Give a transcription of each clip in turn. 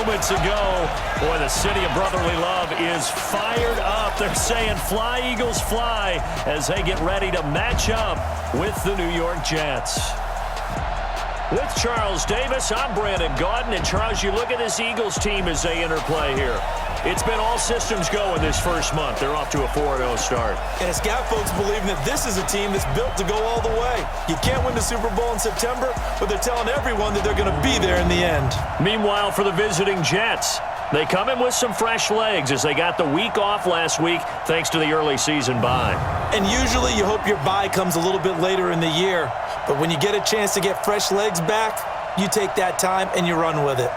moments ago. Boy, the city of brotherly love is fired up. They're saying fly, Eagles, fly, as they get ready to match up with the New York Jets. With Charles Davis, I'm Brandon Gaudin. And, Charles, you look at this Eagles team as they interplay here. It's been all systems go in this first month. They're off to a 4-0 start. And it's got folks believing that this is a team that's built to go all the way. You can't win the Super Bowl in September, but they're telling everyone that they're going to be there in the end. Meanwhile, for the visiting Jets, they come in with some fresh legs as they got the week off last week thanks to the early season bye. And usually you hope your bye comes a little bit later in the year. But when you get a chance to get fresh legs back, you take that time and you run with it.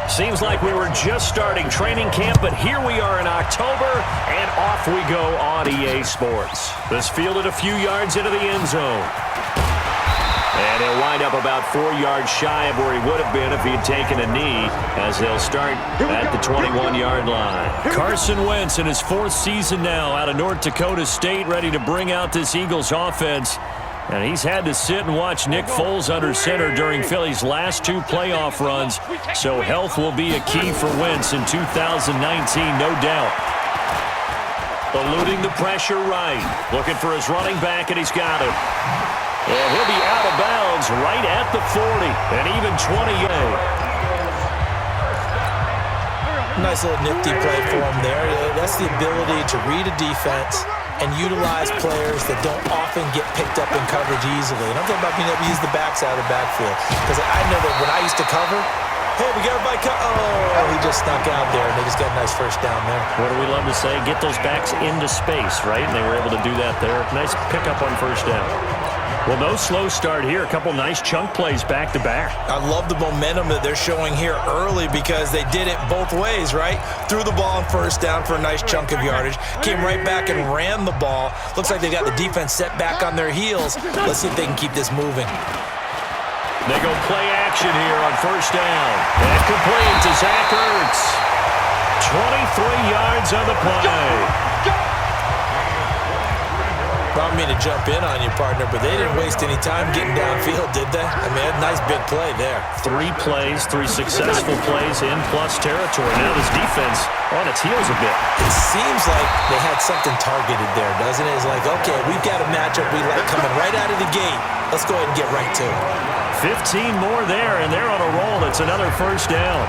Seems like we were just starting training camp, but here we are in October, and off we go on EA Sports. This fielded a few yards into the end zone. And he'll wind up about 4 yards shy of where he would have been if he had taken a knee, as they'll start at the 21-yard line. Carson Wentz in his 4th season now out of North Dakota State, ready to bring out this Eagles offense. And he's had to sit and watch Nick Foles under center during Philly's last 2 playoff runs. So health will be a key for Wentz in 2019, no doubt. Eluding the pressure right. Looking for his running back, and he's got it. And he'll be out of bounds right at the 40, and even 28. Nice little nifty play for him there. That's the ability to read a defense and utilize players that don't often get picked up in coverage easily. And I'm talking about being able to use the backside of the backfield. Because I know that when I used to cover, hey, we got everybody oh, he just snuck out there, and they just got a nice first down there. What do we love to say? Get those backs into space, right? And they were able to do that there. Nice pickup on first down. Well, no slow start here. A couple nice chunk plays back-to-back. I love the momentum that they're showing here early because they did it both ways, right? Threw the ball on first down for a nice chunk of yardage. Came right back and ran the ball. Looks like they got the defense set back on their heels. Let's see if they can keep this moving. They go play action here on first down. And complete to Zach Ertz. 23 yards on the play. I don't mean to jump in on you, partner, but they didn't waste any time getting downfield, did they? I mean, a nice big play there. 3 plays, 3 successful plays in plus territory. Now this defense on its heels a bit. It seems like they had something targeted there, doesn't it? It's like, okay, we've got a matchup we like coming right out of the gate. Let's go ahead and get right to it. 15 more there, and they're on a roll. It's another first down.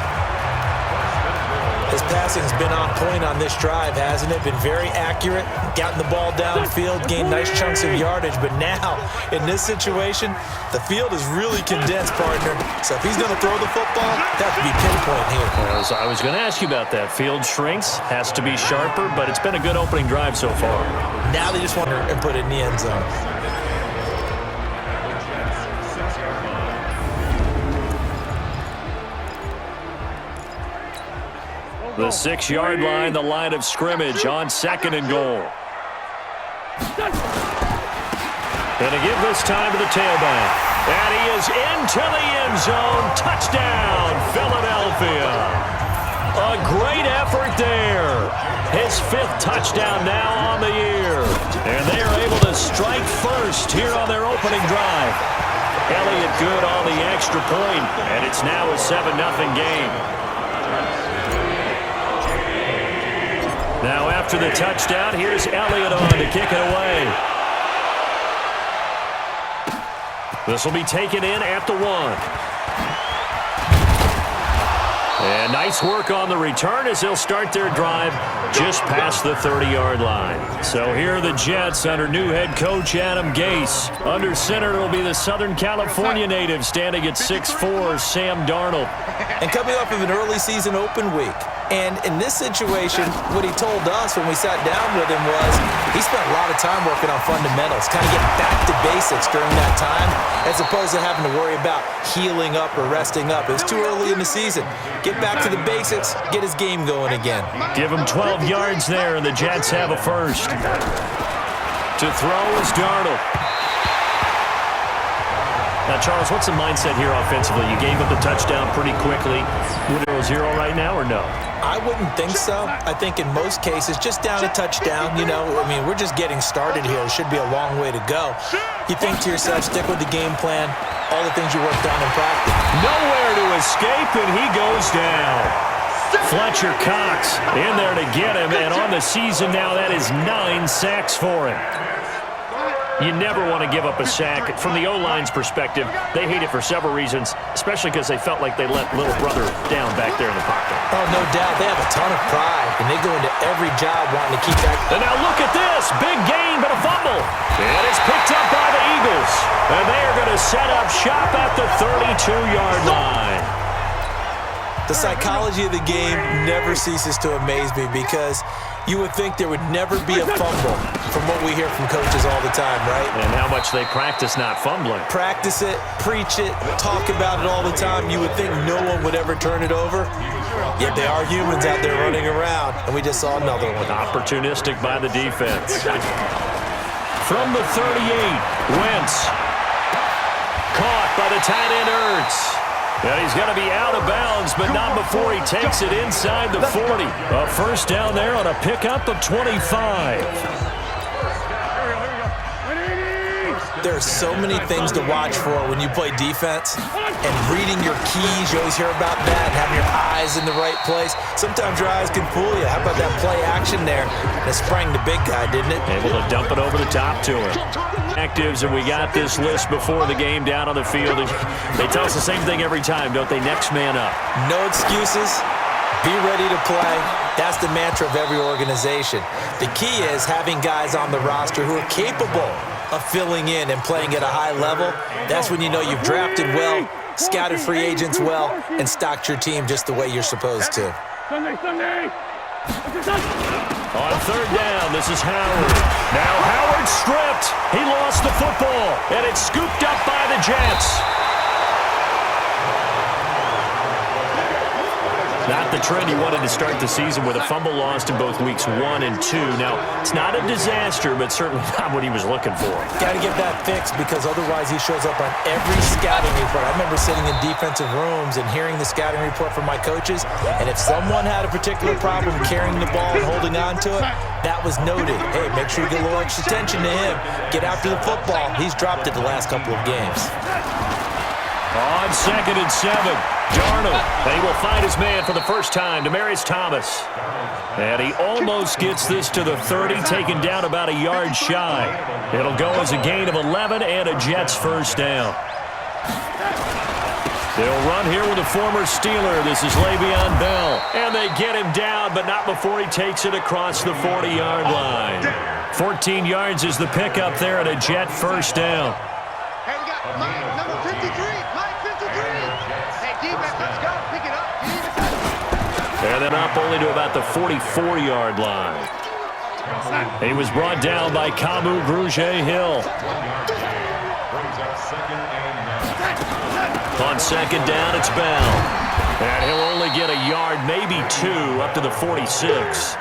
His passing's been on point on this drive, hasn't it? Been very accurate, gotten the ball downfield, gained nice chunks of yardage. But now, in this situation, the field is really condensed, partner. So if he's going to throw the football, that would be pinpoint here. I was going to ask you about that. Field shrinks, has to be sharper, but it's been a good opening drive so far. Now they just want to put it in the end zone. The 6-yard line, the line of scrimmage on 2nd and goal. Gonna give this time to the tailback. And he is into the end zone. Touchdown, Philadelphia. A great effort there. His 5th touchdown now on the year. And they are able to strike first here on their opening drive. Elliott good on the extra point, and it's now a 7-0 game. Now after the touchdown, here's Elliott on to kick it away. This will be taken in at the 1. And nice work on the return as they'll start their drive just past the 30-yard line. So here are the Jets under new head coach Adam Gase. Under center will be the Southern California native standing at 6'4", Sam Darnold. And coming off of an early season open week. And in this situation, what he told us when we sat down with him was he spent a lot of time working on fundamentals, kind of getting back to basics during that time, as opposed to having to worry about healing up or resting up. It was too early in the season. Get back to the basics, get his game going again. Give him 12 yards there, and the Jets have a first. To throw is Darnold. Now, Charles, what's the mindset here offensively? You gave up the touchdown pretty quickly. Would it 0-0 right now or no? I wouldn't think so. I think in most cases, just down a touchdown, we're just getting started here. It should be a long way to go. You think to yourself, stick with the game plan, all the things you worked on in practice. Nowhere to escape, and he goes down. Fletcher Cox in there to get him, and on the season now, that is 9 sacks for him. You never want to give up a sack. From the O-line's perspective, they hate it for several reasons, especially because they felt like they let little brother down back there in the pocket. Oh, no doubt. They have a ton of pride, and they go into every job wanting to keep that. And now look at this. Big gain, but a fumble. And it's picked up by the Eagles. And they are going to set up shop at the 32-yard line. The psychology of the game never ceases to amaze me because you would think there would never be a fumble from what we hear from coaches all the time, right? And how much they practice not fumbling. Practice it, preach it, talk about it all the time. You would think no one would ever turn it over. Yet they are humans out there running around, and we just saw another one. Opportunistic by the defense. From the 38, Wentz. Caught by the tight end Ertz. And he's going to be out of bounds, but not before he takes it inside the 40. A first down there on a pickup of 25. There are so many things to watch for when you play defense. And reading your keys, you always hear about that, and having your eyes in the right place. Sometimes your eyes can fool you. How about that play action there? That sprang the big guy, didn't it? Able to dump it over the top to him. Actives, and we got this list before the game down on the field. They tell us the same thing every time, don't they? Next man up. No excuses. Be ready to play. That's the mantra of every organization. The key is having guys on the roster who are capable of filling in and playing at a high level. That's when you know you've drafted well, scouted free agents well, and stocked your team just the way you're supposed to. Sunday. On third down, this is Howard. Now Howard stripped. He lost the football, and it's scooped up by the Jets. Not the trend he wanted to start the season with a fumble lost in both weeks 1 and 2. Now, it's not a disaster, but certainly not what he was looking for. Got to get that fixed because otherwise he shows up on every scouting report. I remember sitting in defensive rooms and hearing the scouting report from my coaches, and if someone had a particular problem carrying the ball and holding on to it, that was noted. Hey, make sure you get a little extra attention to him. Get after the football. He's dropped it the last couple of games. On 2nd and 7, Darnold, and he will find his man for the first time, Demaryius Thomas. And he almost gets this to the 30, taken down about a yard shy. It'll go as a gain of 11 and a Jets first down. They'll run here with a former Steeler. This is Le'Veon Bell. And they get him down, but not before he takes it across the 40-yard line. 14 yards is the pickup there at a Jet first down. Hey, we got Mike, number 53. Mike 53. Hey, defense, let's go. Pick it up. And then up only to about the 44-yard line. He was brought down by Kamu Grugier-Hill. On second down, it's Bell. And he'll only get a yard, maybe 2, up to the 46.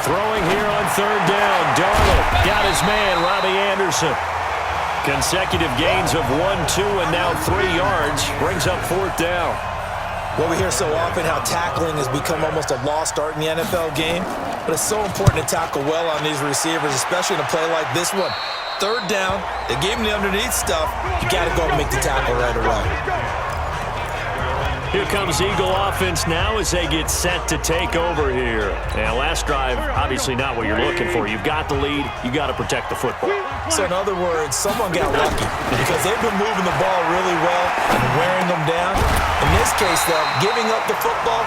Throwing here on third down. Darnold got his man, Robbie Anderson. Consecutive gains of 1, 2, and now 3 yards. Brings up fourth down. Well, we hear so often how tackling has become almost a lost art in the NFL game. But it's so important to tackle well on these receivers, especially in a play like this one. Third down, they gave him the underneath stuff. You got to go and make the tackle right away. Here comes Eagle offense now as they get set to take over here. Now, last drive, obviously not what you're looking for. You've got the lead. You got to protect the football. So, in other words, someone got lucky because they've been moving the ball really well and wearing them down. In this case, though, giving up the football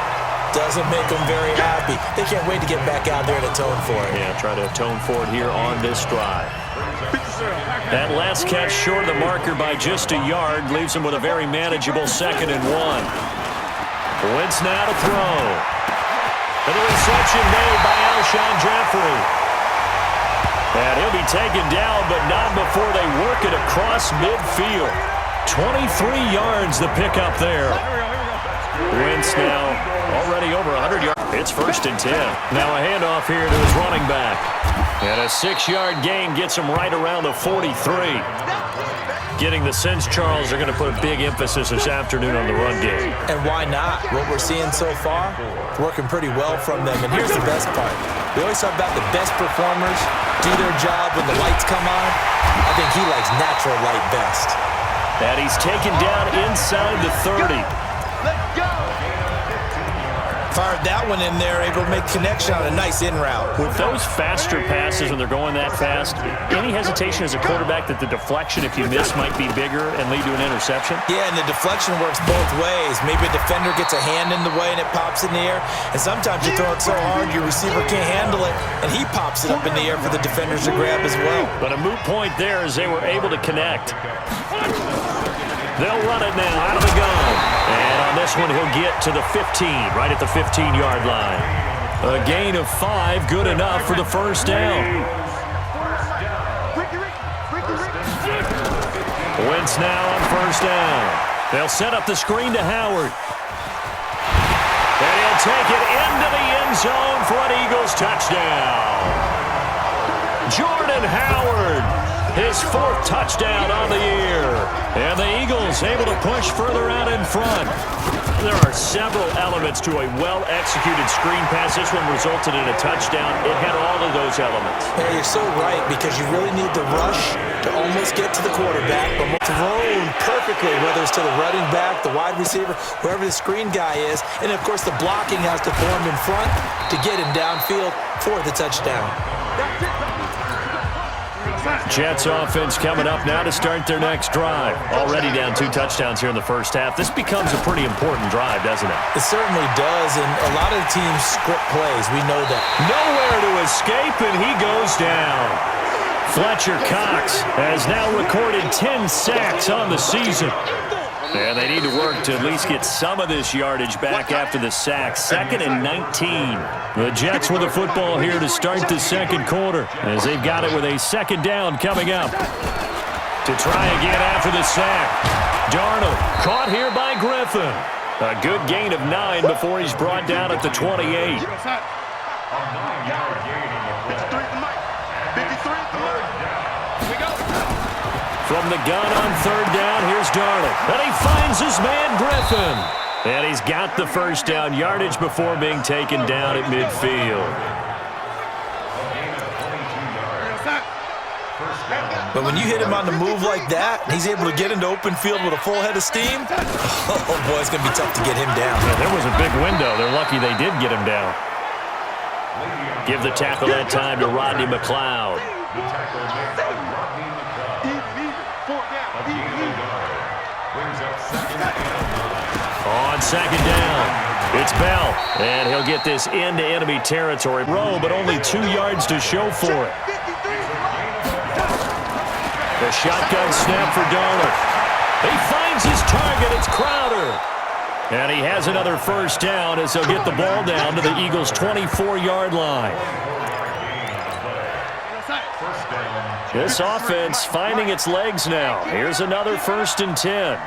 doesn't make them very happy. They can't wait to get back out there and atone for it. Yeah, try to atone for it here on this drive. That last catch short of the marker by just a yard leaves him with a very manageable 2nd and 1. Wentz now to throw. And the reception made by Alshon Jeffrey. And he'll be taken down, but not before they work it across midfield. 23 yards the pickup there. Wentz now already over 100 yards. It's 1st and 10. Now a handoff here to his running back. And a 6-yard gain gets him right around the 43. Getting the sense, Charles, are going to put a big emphasis this afternoon on the run game. And why not? What we're seeing so far, working pretty well from them. And here's the best part. We always talk about the best performers do their job when the lights come on. I think he likes natural light best. And he's taken down inside the 30. Let's go. Fired that one in there, able to make connection on a nice in route. With those faster passes when they're going that fast, any hesitation as a quarterback that the deflection, if you miss, might be bigger and lead to an interception? Yeah, and the deflection works both ways. Maybe a defender gets a hand in the way and it pops in the air. And sometimes you throw it so hard your receiver can't handle it, and he pops it up in the air for the defenders to grab as well. But a moot point there as they were able to connect. They'll run it now out of the gun. And on this one, he'll get to the 15, right at the 15-yard line. A gain of 5, good enough for the first down. Wentz now on first down. They'll set up the screen to Howard. And he'll take it into the end zone for an Eagles touchdown. Jordan Howard, his 4th touchdown on the year. And the Eagles able to push further out in front. There are several elements to a well-executed screen pass. This one resulted in a touchdown. It had all of those elements. Yeah, you're so right, because you really need the rush to almost get to the quarterback, but thrown perfectly, whether it's to the running back, the wide receiver, wherever the screen guy is. And, of course, the blocking has to form in front to get him downfield for the touchdown. Jets offense coming up now to start their next drive. Already down 2 touchdowns here in the first half. This becomes a pretty important drive, doesn't it? It certainly does, and a lot of the teams script plays. We know that. Nowhere to escape, and he goes down. Fletcher Cox has now recorded 10 sacks on the season. And they need to work to at least get some of this yardage back after the sack. 2nd and 19. The Jets with the football here to start the second quarter, as they've got it with a 2nd down coming up. To try again after the sack. Darnold caught here by Griffin. A good gain of 9 before he's brought down at the 28. From the gun on 3rd down, here's Darnold. And he finds his man Griffin. And he's got the first down yardage before being taken down at midfield. But when you hit him on the move like that, he's able to get into open field with a full head of steam. Oh, boy, it's going to be tough to get him down. Yeah, there was a big window. They're lucky they did get him down. Give the tackle that time to Rodney McLeod. On 2nd down, it's Bell, and he'll get this into enemy territory. Row, but only 2 yards to show for it. The shotgun snap for Darnold. He finds his target. It's Crowder. And he has another first down as he'll get the ball down to the Eagles' 24-yard line. This offense finding its legs now. Here's another 1st and 10.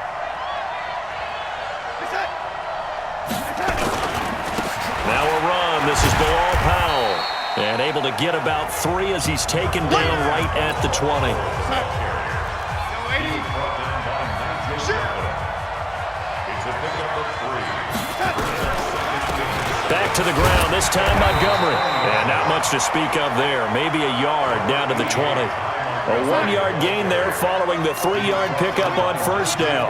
Now a run. This is Bilal Powell. And able to get about 3 as he's taken down right at the 20. Back to the ground, this time Montgomery. And not much to speak of there. Maybe a yard down to the 20. A 1-yard gain there following the 3-yard pickup on first down.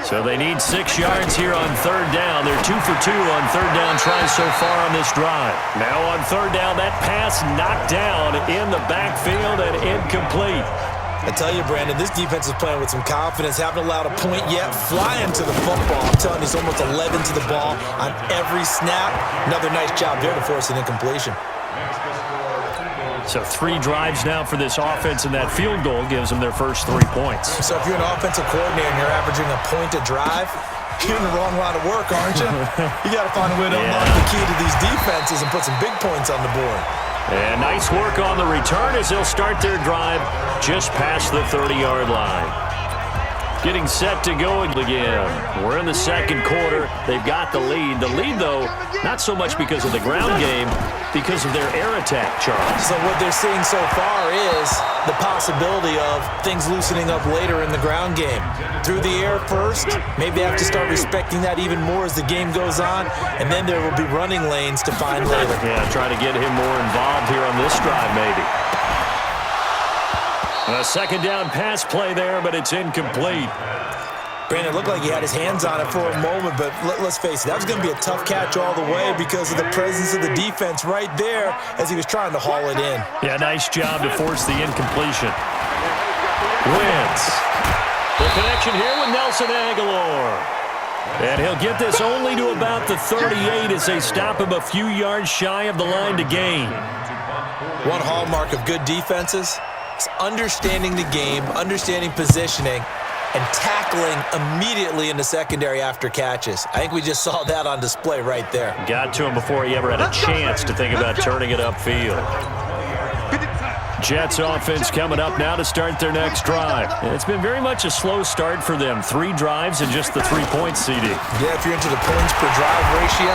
So they need 6 yards here on 3rd down. They're 2 for 2 on 3rd down tries so far on this drive. Now on 3rd down, that pass knocked down in the backfield and incomplete. I tell you, Brandon, this defense is playing with some confidence. Haven't allowed a point yet. Flying to the football. I'm telling you, he's almost 11 to the ball on every snap. Another nice job there to force an incompletion. So 3 drives now for this offense, and that field goal gives them their first 3 points. So if you're an offensive coordinator and you're averaging a point a drive, you're in the wrong line of work, aren't you? You got to find a way to unlock the key to these defenses and put some big points on the board. And nice work on the return as they'll start their drive just past the 30-yard line. Getting set to go again. We're in the second quarter. They've got the lead. The lead, though, not so much because of the ground game, because of their air attack, Charles. So what they're seeing so far is the possibility of things loosening up later in the ground game. Through the air first, maybe they have to start respecting that even more as the game goes on, and then there will be running lanes to find later. Yeah, try to get him more involved here on this drive, maybe. A second down pass play there, but it's incomplete. Brandon, it looked like he had his hands on it for a moment, but let's face it, that was going to be a tough catch all the way because of the presence of the defense right there as he was trying to haul it in. Yeah, nice job to force the incompletion. Wins. The connection here with Nelson Aguilar. And he'll get this only to about the 38 as they stop him a few yards shy of the line to gain. One hallmark of good defenses is understanding the game, understanding positioning, and tackling immediately in the secondary after catches. I think we just saw that on display right there. Got to him before he ever had a chance to think about turning it upfield. Jets offense coming up now to start their next drive. It's been very much a slow start for them. 3 drives and just the 3-point CD. Yeah, if you're into the points per drive ratio,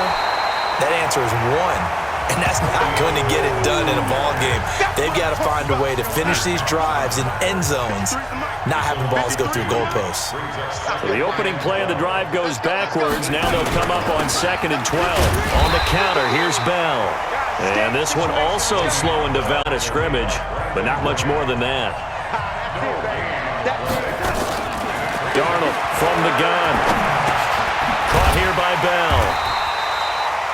that answer is 1. And that's not going to get it done in a ball game. They've got to find a way to finish these drives in end zones, not having balls go through goalposts. So the opening play of the drive goes backwards. Now they'll come up on 2nd and 12. On the counter, here's Bell. And this one also slowing to line of scrimmage, but not much more than that. Darnold from the gun. Caught here by Bell.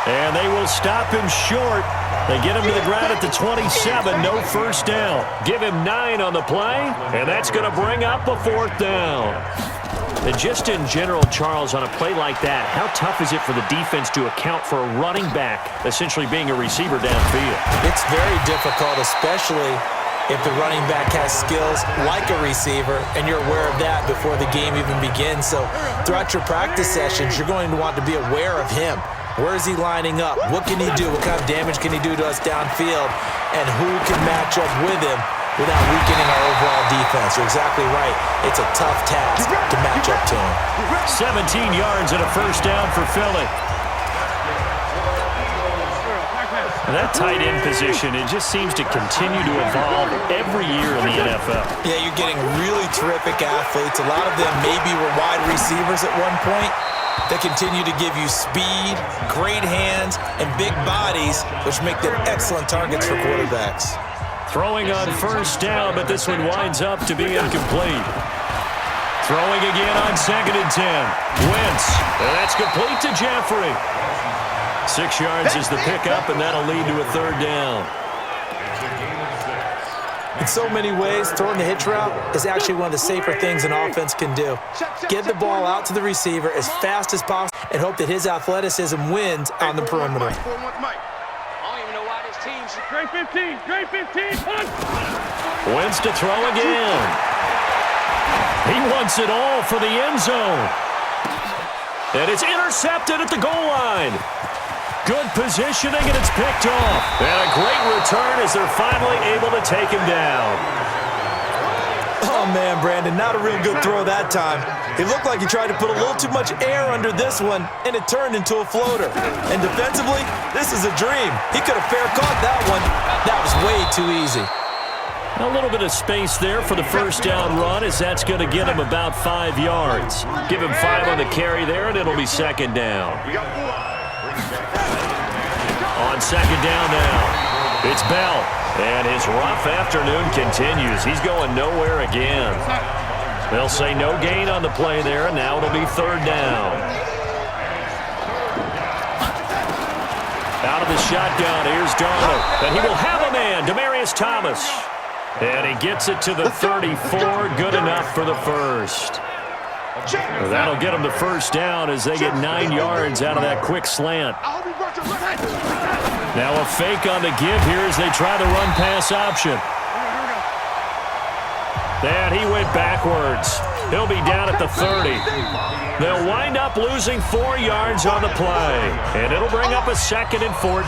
And they will stop him short. They get him to the ground at the 27. No first down. Give him 9 on the play, and that's going to bring up a 4th down. And just in general, Charles, on a play like that, how tough is it for the defense to account for a running back essentially being a receiver downfield? It's very difficult, especially if the running back has skills like a receiver, and you're aware of that before the game even begins. So throughout your practice sessions, you're going to want to be aware of him. Where is he lining up? What can he do? What kind of damage can he do to us downfield? And who can match up with him without weakening our overall defense? You're exactly right. It's a tough task to match up to him. 17 yards and a first down for Philly. That tight end position, it just seems to continue to evolve every year in the NFL. Yeah, you're getting really terrific athletes. A lot of them maybe were wide receivers at one point. They continue to give you speed, great hands, and big bodies, which make them excellent targets for quarterbacks. Throwing on first down, but this one winds up to be incomplete. Throwing again on 2nd and 10. Wentz, and that's complete to Jeffrey. 6 yards is the pickup, and that'll lead to a 3rd down. In so many ways, throwing the hitch route is actually one of the safer things an offense can do. Get the ball out to the receiver as fast as possible and hope that his athleticism wins on the perimeter. Great 15, great 15, punch! Wentz to throw again. He wants it all for the end zone. And it's intercepted at the goal line. Good positioning, and it's picked off. And a great return as they're finally able to take him down. Oh, man, Brandon, not a real good throw that time. It looked like he tried to put a little too much air under this one, and it turned into a floater. And defensively, this is a dream. He could have fair caught that one. That was way too easy. A little bit of space there for the first down run, as that's going to get him about 5 yards. Give him 5 on the carry there, and it'll be 2nd down. On 2nd down now, it's Bell, and his rough afternoon continues. He's going nowhere again. They'll say no gain on the play there, and now it'll be 3rd down. Out of the shotgun, here's Darnold, and he will have a man, Demaryius Thomas. And he gets it to the 34, good enough for the first. That'll get him the first down as they get 9 yards out of that quick slant. Now a fake on the give here as they try the run-pass option. And he went backwards. He'll be down at the 30. They'll wind up losing 4 yards on the play. And it'll bring up a 2nd and 14.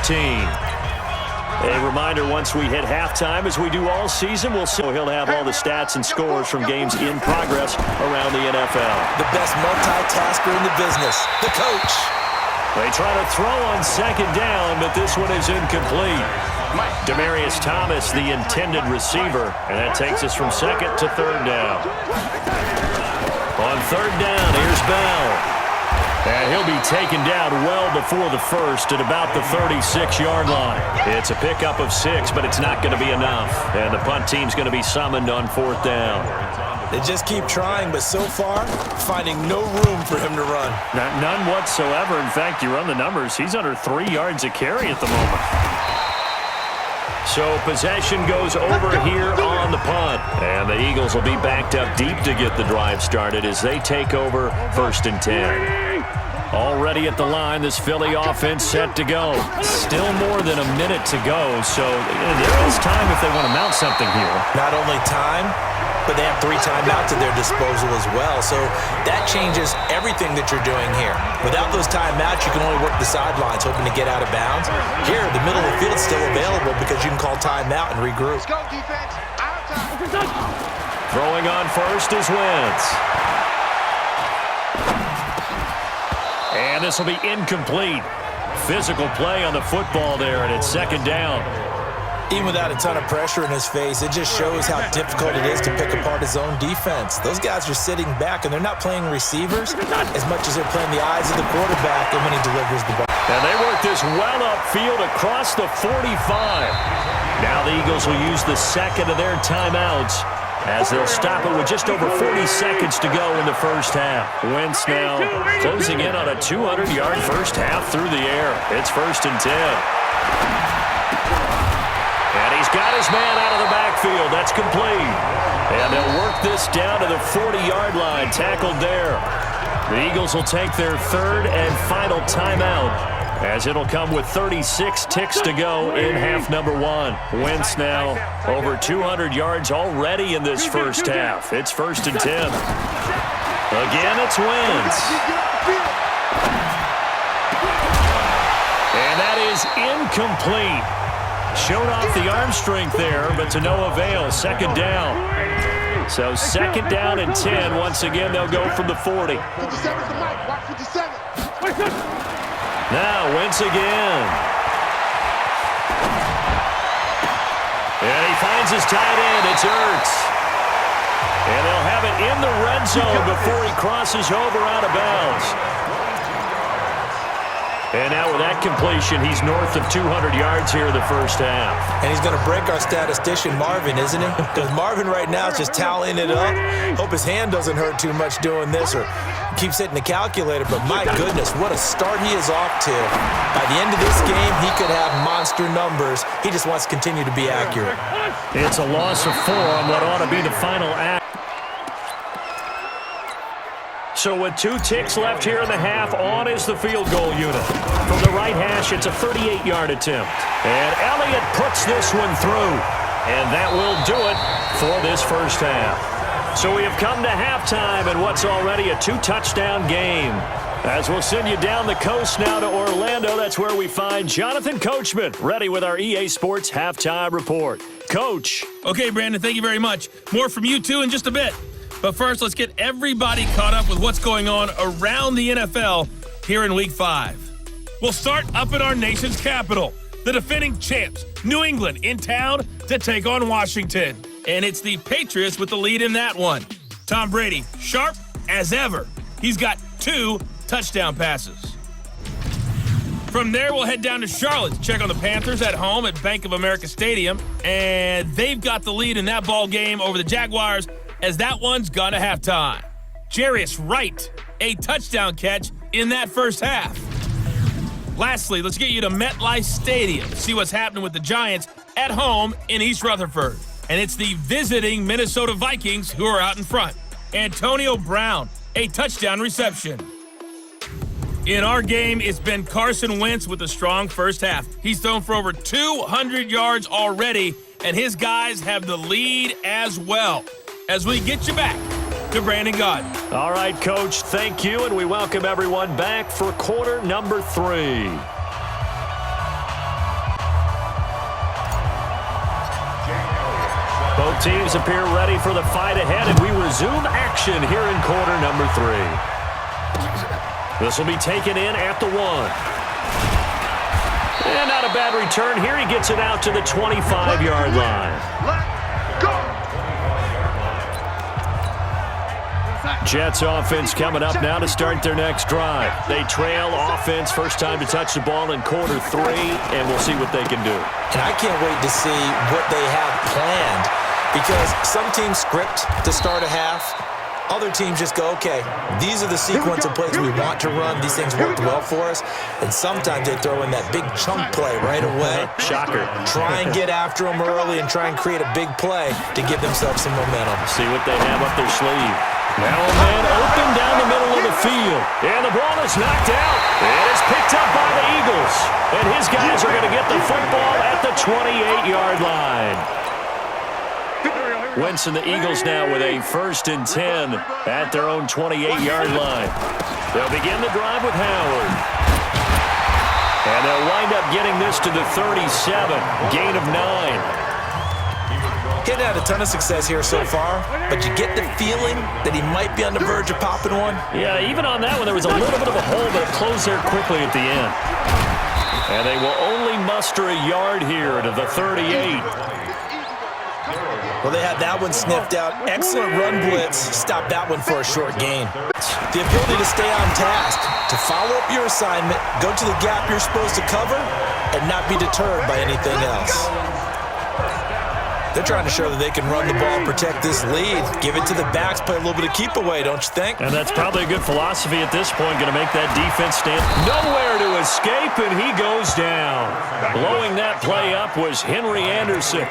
A reminder, once we hit halftime, as we do all season, he'll have all the stats and scores from games in progress around the NFL. The best multitasker in the business, the coach. They try to throw on second down, but this one is incomplete. Demaryius Thomas, the intended receiver, and that takes us from second to third down. On third down, here's Bell. And he'll be taken down well before the first at about the 36-yard line. It's a pickup of 6, but it's not going to be enough. And the punt team's going to be summoned on fourth down. They just keep trying, but so far, finding no room for him to run. None whatsoever. In fact, you run the numbers, he's under 3 yards a carry at the moment. So possession goes over here on the punt. And the Eagles will be backed up deep to get the drive started as they take over first and 10. Already at the line, this Philly offense set to go. Still more than a minute to go, so there is time if they want to mount something here. Not only time, but they have 3 timeouts at their disposal as well, so that changes everything that you're doing here. Without those timeouts, you can only work the sidelines, hoping to get out of bounds. Here, the middle of the field is still available because you can call timeout and regroup. Let's go, defense. Out of time. Throwing on first is Wentz. And this will be incomplete. Physical play on the football there, and it's second down. Even without a ton of pressure in his face, it just shows how difficult it is to pick apart his own defense. Those guys are sitting back, and they're not playing receivers as much as they're playing the eyes of the quarterback and when he delivers the ball. And they work this well upfield across the 45. Now the Eagles will use the second of their timeouts as they'll stop it with just over 40 seconds to go in the first half. Wentz now closing in on a 200-yard first half through the air. It's first and 10. And he's got his man out of the backfield. That's complete. And they'll work this down to the 40-yard line, tackled there. The Eagles will take their third and final timeout, as it'll come with 36 ticks to go in half number 1. Wentz now over 200 yards already in this first half. It's first and 10. Again, it's Wentz. And that is incomplete. Showed off the arm strength there, but to no avail. Second down. So second down and 10. Once again, they'll go from the 40. 57's the mic. Watch 57. Now, Wentz again. And he finds his tight end. It's Ertz. And they'll have it in the red zone before he crosses over out of bounds. And now with that completion, he's north of 200 yards here in the first half. And he's going to break our statistician, Marvin, isn't he? Because Marvin right now is just tallying it up. Hope his hand doesn't hurt too much doing this or keeps hitting the calculator. But my goodness, what a start he is off to. By the end of this game, he could have monster numbers. He just wants to continue to be accurate. It's a loss of 4 on what ought to be the final act. So with 2 ticks left here in the half, on is the field goal unit. From the right hash, it's a 38-yard attempt. And Elliott puts this one through. And that will do it for this first half. So we have come to halftime in what's already a 2-touchdown game. As we'll send you down the coast now to Orlando, that's where we find Jonathan Coachman, ready with our EA Sports Halftime Report. Coach. Okay, Brandon, thank you very much. More from you two in just a bit. But first, let's get everybody caught up with what's going on around the NFL here in Week 5. We'll start up in our nation's capital. The defending champs, New England, in town to take on Washington. And it's the Patriots with the lead in that one. Tom Brady, sharp as ever. He's got 2 touchdown passes. From there, we'll head down to Charlotte to check on the Panthers at home at Bank of America Stadium. And they've got the lead in that ball game over the Jaguars, as that one's gone to halftime. Jarius Wright, a touchdown catch in that first half. Lastly, let's get you to MetLife Stadium to see what's happening with the Giants at home in East Rutherford. And it's the visiting Minnesota Vikings who are out in front. Antonio Brown, a touchdown reception. In our game, it's been Carson Wentz with a strong first half. He's thrown for over 200 yards already, and his guys have the lead as well. As we get you back to Brandon Gaudin. All right, Coach, thank you, and we welcome everyone back for quarter number 3. Both teams appear ready for the fight ahead, and we resume action here in quarter number 3. This will be taken in at the 1. And not a bad return here. He gets it out to the 25-yard line. Jets offense coming up now to start their next drive. They trail offense, first time to touch the ball in quarter 3, and we'll see what they can do. And I can't wait to see what they have planned, because some teams script to start a half. Other teams just go, okay, these are the sequence of plays we want to run. These things worked well for us. And sometimes they throw in that big chunk play right away. Shocker. Try and get after them early and try and create a big play to give themselves some momentum. See what they have up their sleeve. Now a man open down the middle of the field. And the ball is knocked out. It is picked up by the Eagles. And his guys are going to get the football at the 28-yard line. Wentz and the Eagles now with a 1st and 10 at their own 28-yard line. They'll begin the drive with Howard. And they'll wind up getting this to the 37, gain of 9. He's had a ton of success here so far, but you get the feeling that he might be on the verge of popping one. Yeah, even on that one, there was a little bit of a hole, but it closed there quickly at the end. And they will only muster a yard here to the 38. Well, they had that one sniffed out. Excellent run blitz. Stop that one for a short gain. The ability to stay on task, to follow up your assignment, go to the gap you're supposed to cover, and not be deterred by anything else. They're trying to show that they can run the ball, protect this lead, give it to the backs, play a little bit of keep away, don't you think? And that's probably a good philosophy at this point, going to make that defense stand. Nowhere to escape, and he goes down. Blowing that play up was Henry Anderson.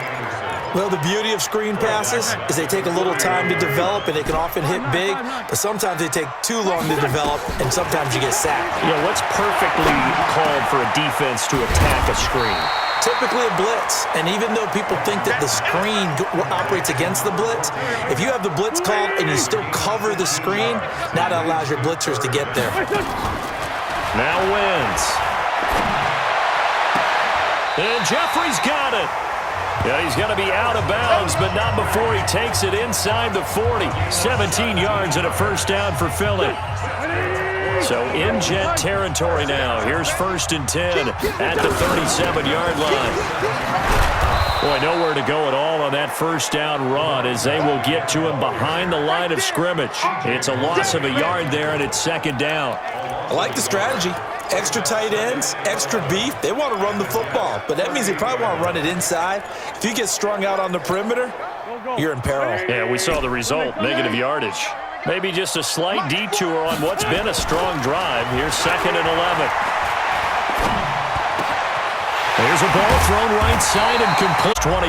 Well, the beauty of screen passes is they take a little time to develop, and they can often hit big, but sometimes they take too long to develop, and sometimes you get sacked. Yeah, what's perfectly called for a defense to attack a screen? Typically a blitz, and even though people think that the screen operates against the blitz, if you have the blitz called and you still cover the screen, now that allows your blitzers to get there. Now Wentz. And Jeffrey's got it. Yeah, he's going to be out of bounds, but not before he takes it inside the 40. 17 yards and a first down for Philly. So in Jet territory now. Here's 1st and 10 at the 37-yard line. Boy, nowhere to go at all on that first down run as they will get to him behind the line of scrimmage. It's a loss of a yard there, and it's 2nd down. I like the strategy. Extra tight ends, extra beef. They want to run the football, but that means they probably want to run it inside. If you get strung out on the perimeter, you're in peril. Yeah, we saw the result, negative yardage. Maybe just a slight detour on what's been a strong drive. Here's 2nd and 11. There's a ball thrown right side and complete. 21.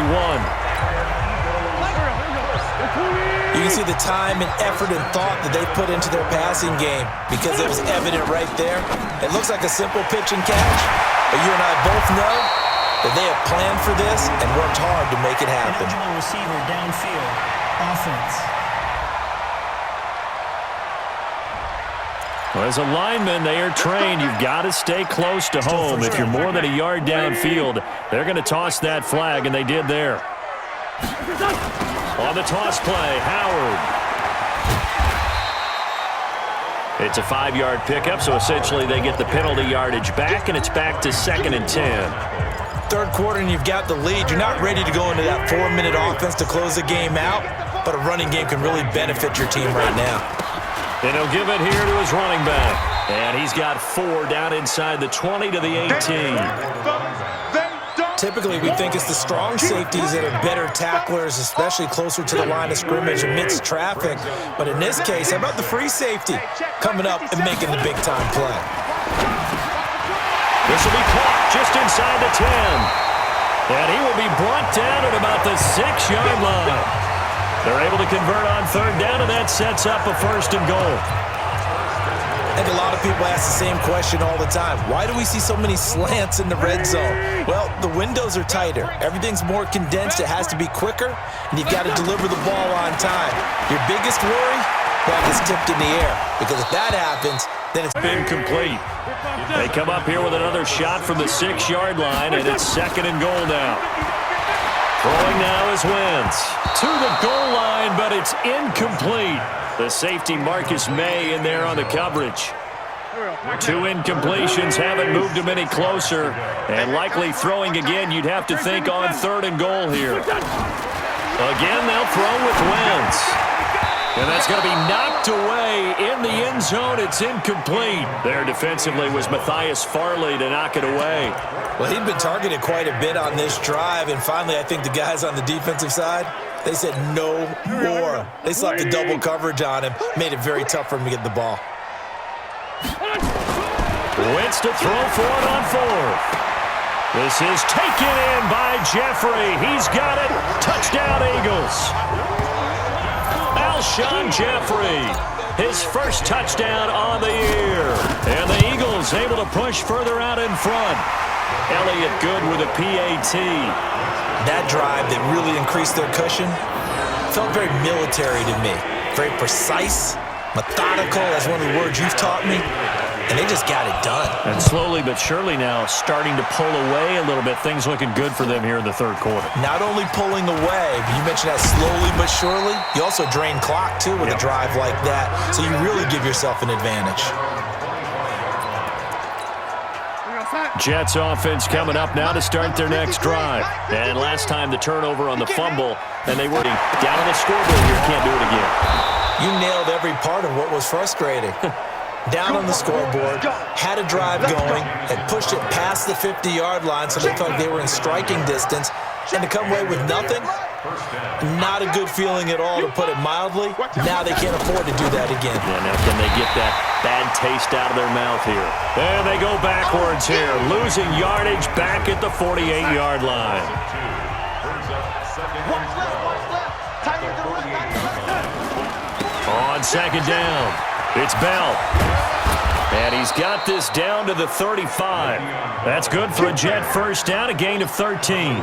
You can see the time and effort and thought that they put into their passing game because it was evident right there. It looks like a simple pitch and catch, but you and I both know that they have planned for this and worked hard to make it happen. Eligible receiver downfield, offense. Well, as a lineman, they are trained. You've got to stay close to home. If you're more than a yard downfield, they're going to toss that flag, and they did there. On the toss play, Howard. It's a 5-yard pickup, so essentially they get the penalty yardage back, and it's back to 2nd and 10. 3rd quarter, and you've got the lead. You're not ready to go into that 4-minute offense to close the game out, but a running game can really benefit your team right now. And he'll give it here to his running back. And he's got 4 down inside the 20 to the 18. Typically, we think it's the strong safeties that are better tacklers, especially closer to the line of scrimmage amidst traffic. But in this case, how about the free safety coming up and making the big-time play? This will be caught just inside the 10. And he will be brought down at about the 6-yard line. They're able to convert on 3rd down, and that sets up a 1st and goal. I think a lot of people ask the same question all the time. Why do we see so many slants in the red zone? Well, the windows are tighter. Everything's more condensed. It has to be quicker, and you've got to deliver the ball on time. Your biggest worry? Ball gets tipped in the air, because if that happens, then it's been complete. They come up here with another shot from the 6-yard line, and it's 2nd and goal now. Throwing now is Wentz. To the goal line, but it's incomplete. The safety Marcus May in there on the coverage. 2 incompletions haven't moved him any closer. And likely throwing again, you'd have to think on 3rd and goal here. Again, they'll throw with Wentz. And that's going to be knocked away in the end zone. It's incomplete. There defensively was Matthias Farley to knock it away. Well, he'd been targeted quite a bit on this drive, and finally I think the guys on the defensive side, they said no more. They slapped the double coverage on him, made it very tough for him to get the ball. Wentz to throw for it on 4th. This is taken in by Jeffrey. He's got it. Touchdown, Eagles. Alshon Jeffrey, his first touchdown on the year. And the Eagles able to push further out in front. Elliott good with a PAT. That drive that really increased their cushion felt very military to me. Very precise, methodical. That's one of the words you've taught me. And they just got it done. And slowly but surely now starting to pull away a little bit. Things looking good for them here in the 3rd quarter. Not only pulling away, but you mentioned that slowly but surely. You also drain clock, too, with a drive like that. So you really give yourself an advantage. Jets offense coming up now to start their next drive. And last time the turnover on the fumble, and they were down on the scoreboard here. Can't do it again. You nailed every part of what was frustrating. Down on the scoreboard, had a drive going, had pushed it past the 50-yard line so they felt like they were in striking distance, and to come away with nothing, not a good feeling at all, to put it mildly. Now they can't afford to do that again. Yeah, now can they get that bad taste out of their mouth here? And they go backwards here, losing yardage back at the 48-yard line. On 2nd down, it's Bell. And he's got this down to the 35. That's good for a Jet first down, a gain of 13.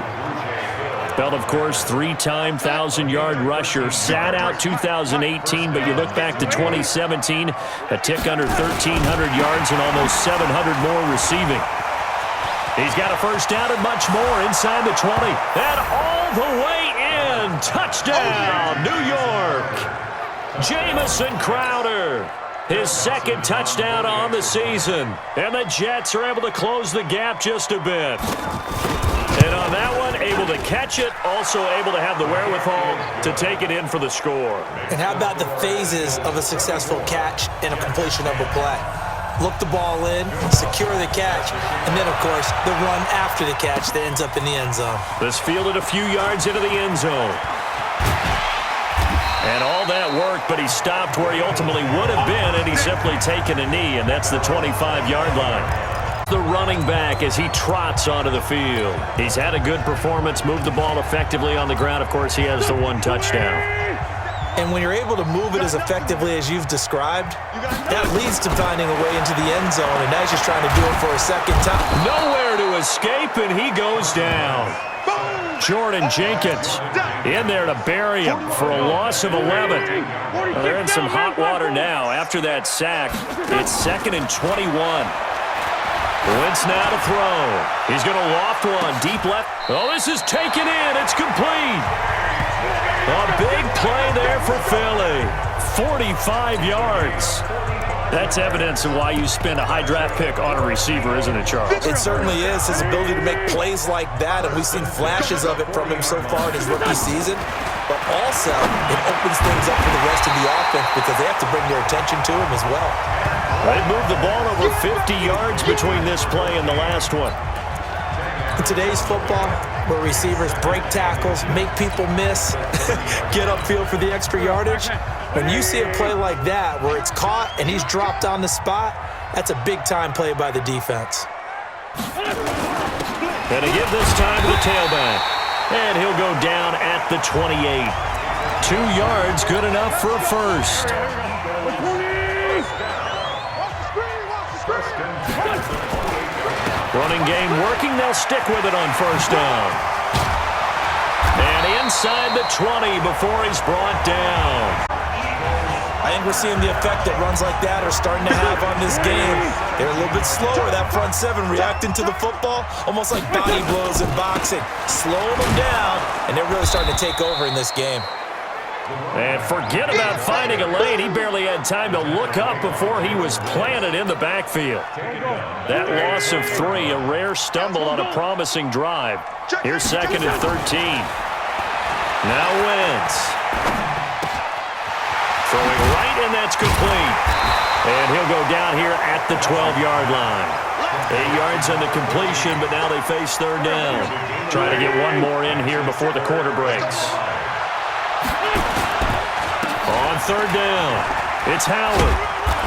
Bell, of course, 3-time 1,000-yard rusher. Sat out 2018, but you look back to 2017, a tick under 1,300 yards and almost 700 more receiving. He's got a first down and much more inside the 20. And all the way in. Touchdown, New York. Jamison Crowder. His 2nd touchdown on the season. And the Jets are able to close the gap just a bit. And on that one, able to catch it, also able to have the wherewithal to take it in for the score. And how about the phases of a successful catch and a completion of a play? Look the ball in, secure the catch, and then, of course, the run after the catch that ends up in the end zone. This fielded a few yards into the end zone. And all that worked, but he stopped where he ultimately would have been, and he's simply taken a knee, and that's the 25-yard line. The running back as he trots onto the field. He's had a good performance, moved the ball effectively on the ground. Of course, he has the 1 touchdown. And when you're able to move it as effectively as you've described, that leads to finding a way into the end zone, and now he's just trying to do it for a 2nd time. Nowhere to escape, and he goes down. Jordan Jenkins in there to bury him for a loss of 11. Well, they're in some hot water now. After that sack, it's 2nd and 21. Wentz now to throw. He's going to loft one deep left. Oh, this is taken in. It's complete. A big play there for Philly. 45 yards. That's evidence of why you spend a high draft pick on a receiver, isn't it, Charles? It certainly is. His ability to make plays like that, and we've seen flashes of it from him so far in his rookie season. But also, it opens things up for the rest of the offense because they have to bring their attention to him as well. They moved the ball over 50 yards between this play and the last one. In today's football, where receivers break tackles, make people miss, get upfield for the extra yardage, when you see a play like that where it's caught and he's dropped on the spot, that's a big-time play by the defense. And to give this time to the tailback. And he'll go down at the 28. 2 yards, good enough for a first. Running game working, they'll stick with it on first down. And inside the 20 before he's brought down. I think we're seeing the effect that runs like that are starting to have on this game. They're a little bit slower, that front seven, reacting to the football, almost like body blows in boxing, slowing them down, and they're really starting to take over in this game. And forget about finding a lane. He barely had time to look up before he was planted in the backfield. That loss of 3, a rare stumble on a promising drive. Here's 2nd and 13. Now Wentz. Throwing right, and that's complete. And he'll go down here at the 12-yard line. 8 yards on the completion, but now they face 3rd down. Trying to get one more in here before the quarter breaks. On 3rd down, it's Howard.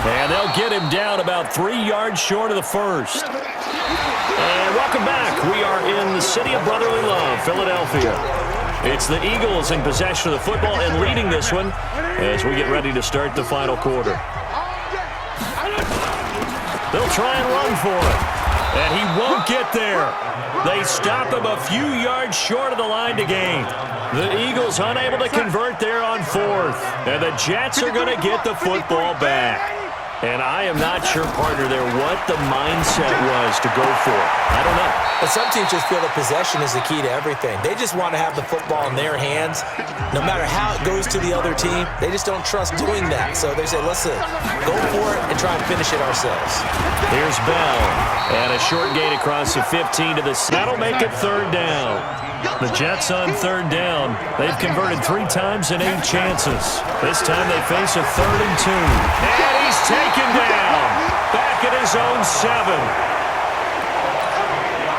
And they'll get him down about 3 yards short of the first. And welcome back. We are in the city of brotherly love, Philadelphia. It's the Eagles in possession of the football and leading this one as we get ready to start the final quarter. They'll try and run for it. And he won't get there. They stop him a few yards short of the line to gain. The Eagles unable to convert there on 4th. And the Jets are going to get the football back. And I am not sure, partner, there what the mindset was to go for it. I don't know. But some teams just feel that possession is the key to everything. They just want to have the football in their hands. No matter how it goes to the other team, they just don't trust doing that. So they say, listen, go for it and try and finish it ourselves. Here's Bell. And a short gain across the 15 to the... That'll make it 3rd down. The Jets on 3rd down. They've converted 3 times in 8 chances. This time they face a 3rd and 2. And he's taken down. Back at his own 7.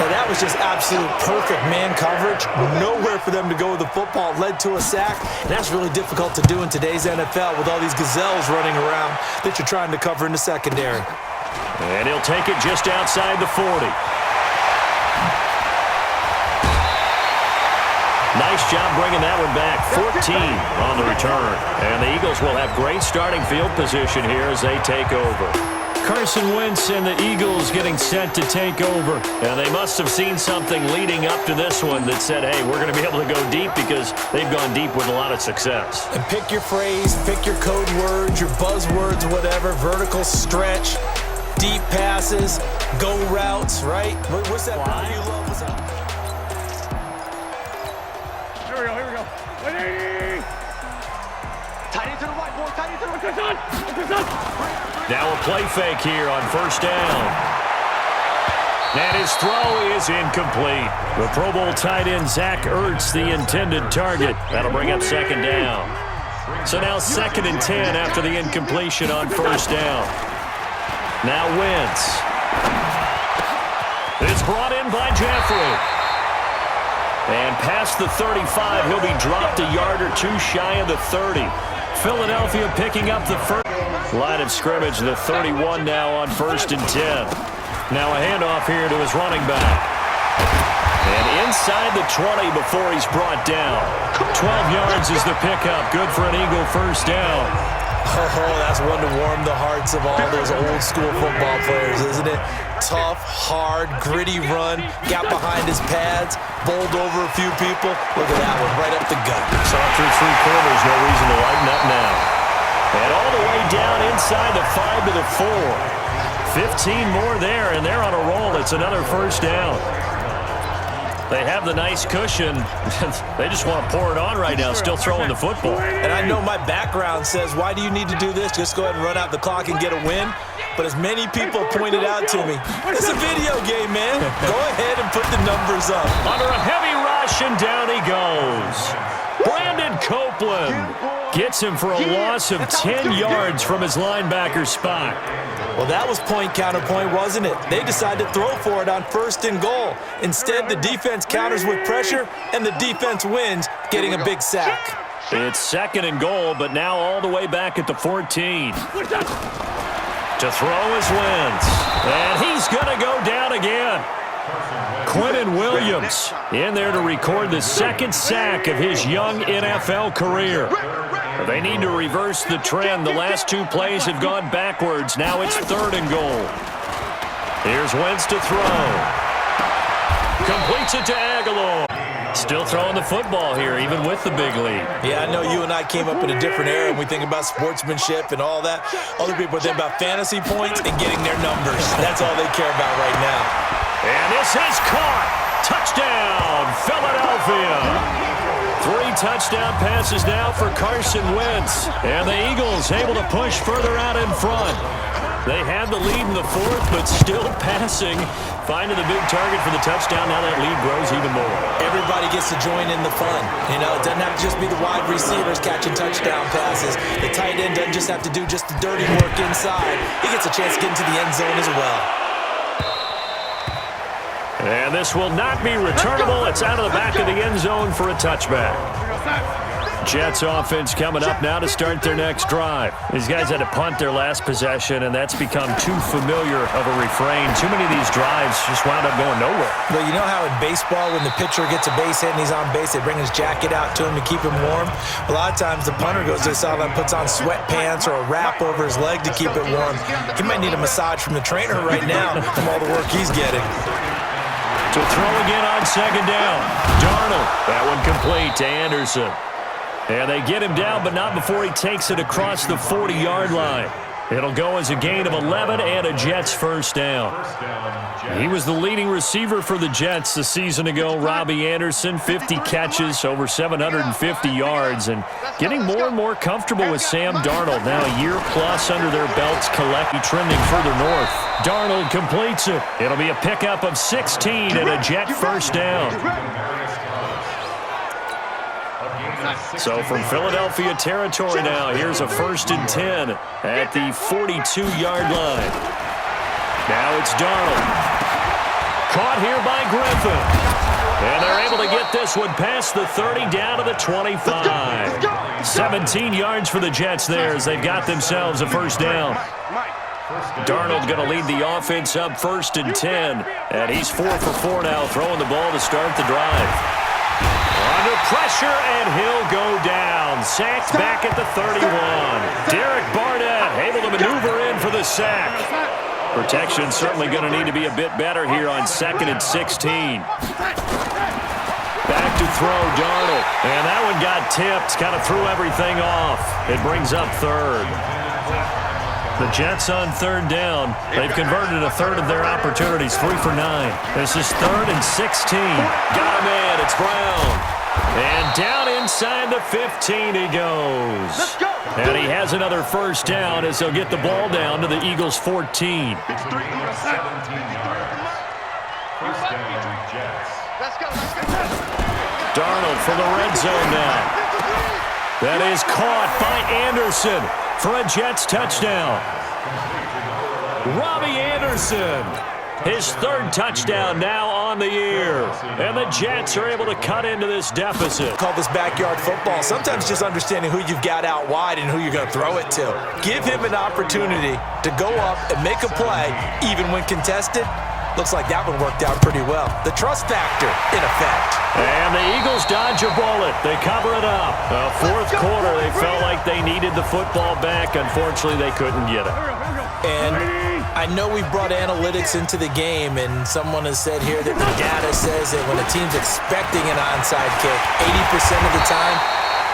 Now that was just absolute perfect man coverage. Nowhere for them to go with the football. Led to a sack. And that's really difficult to do in today's NFL with all these gazelles running around that you're trying to cover in the secondary. And he'll take it just outside the 40. Nice job bringing that one back. 14 on the return. And the Eagles will have great starting field position here as they take over. Carson Wentz and the Eagles getting set to take over. And they must have seen something leading up to this one that said, hey, we're going to be able to go deep because they've gone deep with a lot of success. And pick your phrase, pick your code words, your buzzwords, whatever, vertical stretch, deep passes, go routes, right? What's that route you love? What's that? Here we go. 180. Tight end to the right, boy. Tight end to the right. Now a play fake here on 1st down. And his throw is incomplete. The Pro Bowl tight end Zach Ertz, the intended target. That'll bring up 2nd down. So now 2nd and 10 after the incompletion on 1st down. Now Wentz. It's brought in by Jeffrey. And past the 35, he'll be dropped a yard or 2 shy of the 30. Philadelphia picking up the first line of scrimmage, the 31 now on 1st and 10. Now a handoff here to his running back. And inside the 20 before he's brought down. 12 yards is the pickup. Good for an Eagle 1st down. Oh, that's one to warm the hearts of all those old school football players, isn't it? Tough, hard, gritty run, got behind his pads, bowled over a few people. Look at that one, right up the gut. Saw through 3 quarters, no reason to lighten up now. And all the way down inside the 5 to the 4. 15 more there, and they're on a roll. It's another 1st down. They have the nice cushion. They just want to pour it on right now, still throwing the football. And I know my background says, why do you need to do this? Just go ahead and run out the clock and get a win. But as many people pointed out to me, it's a video game, man. Go ahead and put the numbers up. Under a heavy rush, and down he goes. Brandon Copeland gets him for a loss of 10 yards from his linebacker spot. Well, that was point counterpoint, wasn't it? They decided to throw for it on 1st and goal. Instead, the defense counters with pressure, and the defense wins, getting a big sack. It's 2nd and goal, but now all the way back at the 14. To throw is Wentz. And he's going to go down again. Quentin Williams in there to record the 2nd sack of his young NFL career. They need to reverse the trend. The last 2 plays have gone backwards. Now it's 3rd and goal. Here's Wentz to throw. Completes it to Aguilar. Still throwing the football here, even with the big lead. Yeah, I know you and I came up in a different era, and we think about sportsmanship and all that. Other people think about fantasy points and getting their numbers. That's all they care about right now. And this is caught. Touchdown, Philadelphia. 3 touchdown passes now for Carson Wentz. And the Eagles able to push further out in front. They had the lead in the 4th, but still passing. Finding the big target for the touchdown. Now that lead grows even more. Everybody gets to join in the fun. You know, it doesn't have to just be the wide receivers catching touchdown passes. The tight end doesn't just have to do just the dirty work inside. He gets a chance to get into the end zone as well. And this will not be returnable. It's out of the back of the end zone for a touchback. Jets offense coming up now to start their next drive. These guys had to punt their last possession, and that's become too familiar of a refrain. Too many of these drives just wound up going nowhere. But you know how in baseball, when the pitcher gets a base hit and he's on base, they bring his jacket out to him to keep him warm? A lot of times the punter goes to the sideline, puts on sweatpants or a wrap over his leg to keep it warm. He might need a massage from the trainer right now from all the work he's getting. To throw again on second down. Darnold. That one complete to Anderson. And they get him down, but not before he takes it across the 40-yard line. It'll go as a gain of 11 and a Jets first down. He was the leading receiver for the Jets a season ago. Robbie Anderson, 50 catches, over 750 yards, and getting more and more comfortable with Sam Darnold. Now a year plus under their belts, collecting, trending further north. Darnold completes it. It'll be a pickup of 16 and a Jet first down. So from Philadelphia territory now, here's a 1st and 10 at the 42-yard line. Now it's Darnold. Caught here by Griffin. And they're able to get this one past the 30 down to the 25. 17 yards for the Jets there as they've got themselves a first down. Darnold going to lead the offense up 1st and 10. And he's 4 for 4 now, throwing the ball to start the drive. Under pressure, and he'll go down. Sacked back at the 31. Derek Barnett able to maneuver in for the sack. Protection certainly going to need to be a bit better here on 2nd and 16. Back to throw, Darnold. And that one got tipped. Kind of threw everything off. It brings up 3rd. The Jets on 3rd down. They've converted a 1/3 of their opportunities, 3 for 9. This is 3rd and 16. Got him in. It's Brown. And down inside the 15 he goes. And he has another first down as they'll get the ball down to the Eagles' 14. Darnold for the red zone now. That is caught by Anderson for a Jets touchdown. Robbie Anderson, his 3rd touchdown now on the year. And the Jets are able to cut into this deficit. Call this backyard football. Sometimes just understanding who you've got out wide and who you're going to throw it to. Give him an opportunity to go up and make a play, even when contested. Looks like that one worked out pretty well. The trust factor in effect. And the Eagles dodge a bullet. They cover it up. 4th quarter, they felt like they needed the football back. Unfortunately, they couldn't get it. And I know we've brought analytics into the game, and someone has said here that the data says that when a team's expecting an onside kick, 80% of the time,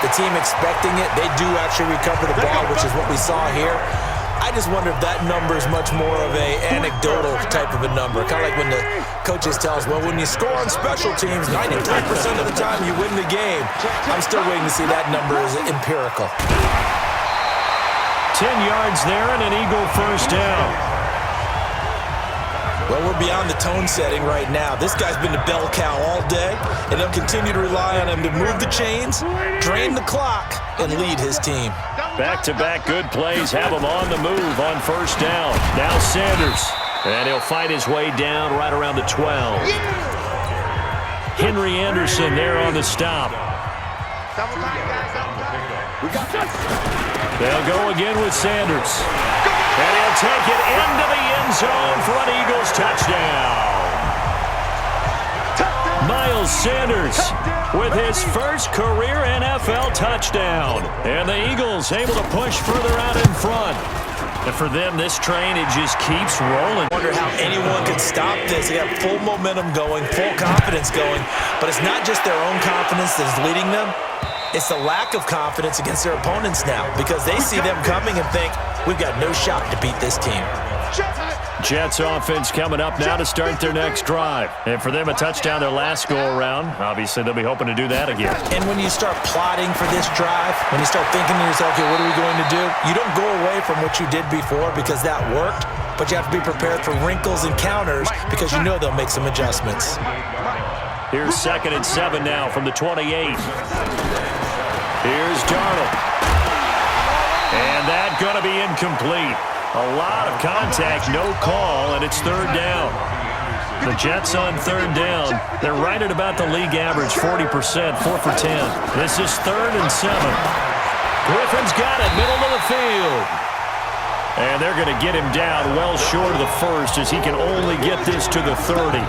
the team expecting it, they do actually recover the ball, which is what we saw here. I just wonder if that number is much more of a anecdotal type of a number. Kind of like when the coaches tell us, well, when you score on special teams, 93% of the time you win the game. I'm still waiting to see that number is empirical. 10 yards there and an Eagle first down. Well, we're beyond the tone setting right now. This guy's been the bell cow all day, and they'll continue to rely on him to move the chains, drain the clock, and lead his team. Back-to-back good plays have him on the move on first down. Now Sanders, and he'll fight his way down right around the 12. Henry Anderson there on the stop. They'll go again with Sanders. And he'll take it into the end zone for an Eagles touchdown. Miles Sanders with his first career NFL touchdown. And the Eagles able to push further out in front. And for them, this train, it just keeps rolling. I wonder how anyone could stop this. They got full momentum going, full confidence going, but it's not just their own confidence that's leading them. It's the lack of confidence against their opponents now because they see them coming and think, we've got no shot to beat this team. Jets offense coming up now to start their next drive. And for them, a touchdown their last go-around. Obviously, they'll be hoping to do that again. And when you start plotting for this drive, when you start thinking to yourself, okay, what are we going to do? You don't go away from what you did before because that worked, but you have to be prepared for wrinkles and counters because you know they'll make some adjustments. Here's 2nd and 7 now from the 28. Here's Darnold. And that's going to be incomplete. A lot of contact, no call, and it's 3rd down. The Jets on 3rd down. They're right at about the league average, 40%, 4 for 10. This is 3rd and 7. Griffin's got it, middle of the field. And they're going to get him down well short of the first as he can only get this to the 30.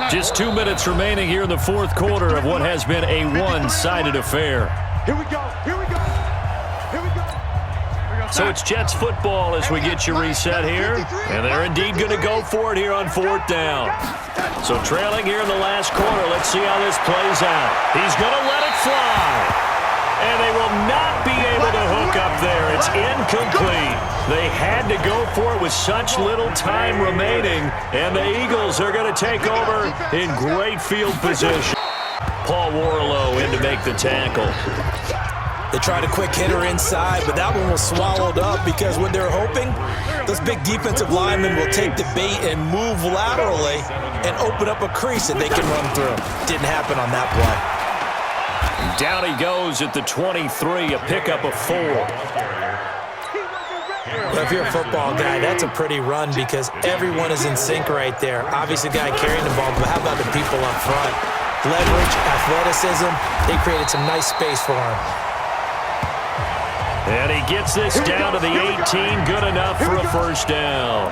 Just 2 minutes remaining here in the 4th quarter of what has been a one-sided affair. Here we go. Here we go. Here we go. So it's Jets football as we get you reset here. And they're indeed going to go for it here on 4th down. So trailing here in the last quarter. Let's see how this plays out. He's going to let it fly. And they will not be able to hook up there. It's incomplete. They had to go for it with such little time remaining. And the Eagles are going to take over in great field position. Paul Warlow in to make the tackle. They tried a quick hitter inside, but that one was swallowed up because what they're hoping, those big defensive linemen will take the bait and move laterally and open up a crease that they can run through. Didn't happen on that play. Down he goes at the 23, a pickup of 4. Well, if you're a football guy, that's a pretty run because everyone is in sync right there. Obviously, the guy carrying the ball, but how about the people up front? Leverage, athleticism, they created some nice space for him. And he gets this down to the 18, good enough for a 1st down.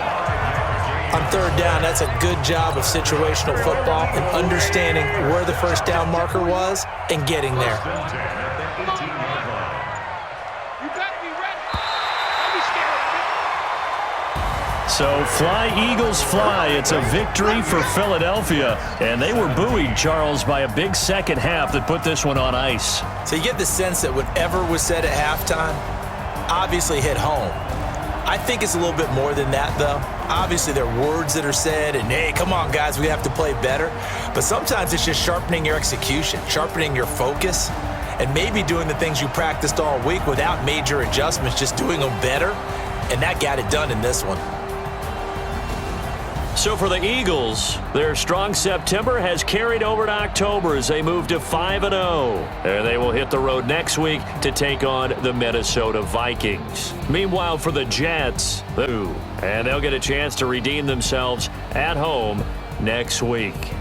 On 3rd down, that's a good job of situational football and understanding where the 1st down marker was and getting there. So fly, Eagles, fly. It's a victory for Philadelphia. And they were buoyed, Charles, by a big second half that put this one on ice. So you get the sense that whatever was said at halftime obviously hit home. I think it's a little bit more than that, though. Obviously, there are words that are said, and, hey, come on, guys, we have to play better. But sometimes it's just sharpening your execution, sharpening your focus, and maybe doing the things you practiced all week without major adjustments, just doing them better. And that got it done in this one. So for the Eagles, their strong September has carried over to October as they move to 5-0. And they will hit the road next week to take on the Minnesota Vikings. Meanwhile, for the Jets, and they'll get a chance to redeem themselves at home next week.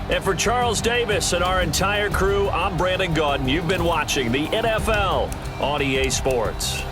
And for Charles Davis and our entire crew, I'm Brandon Gaudin. You've been watching the NFL on EA Sports.